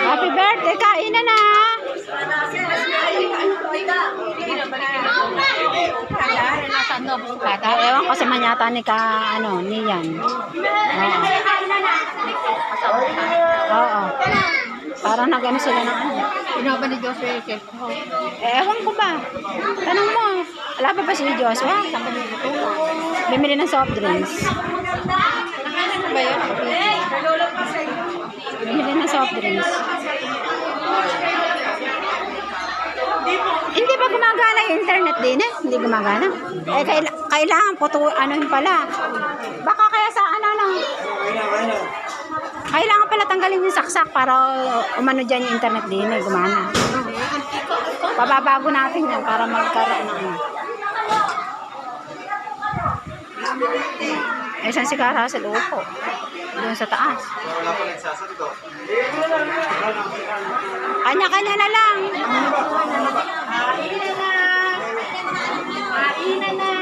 Happy birthday, kain na na. Ewan ko sa manyata ni niyan. Oo. Parang nag-ano sila ng ano. Pinaba ni Joshua yung cake ko. Ewan ko ba? Tanong mo. Wala pa ba si Joshua? Bimili ng soft drinks. Ano ba yun? Bimili ng soft drinks. Hindi ba gumagana yung internet din eh? Hindi gumagana. Eh, kailangan yun pala. Baka kaya sa kailangan pala tanggalin yung saksak para umano dyan yung internet din eh. Gumana. Pababago natin yan para magkaroon ng eh, saan si Kara sa lupo? Doon sa taas. Kanya-kanya na lang. Kain na na.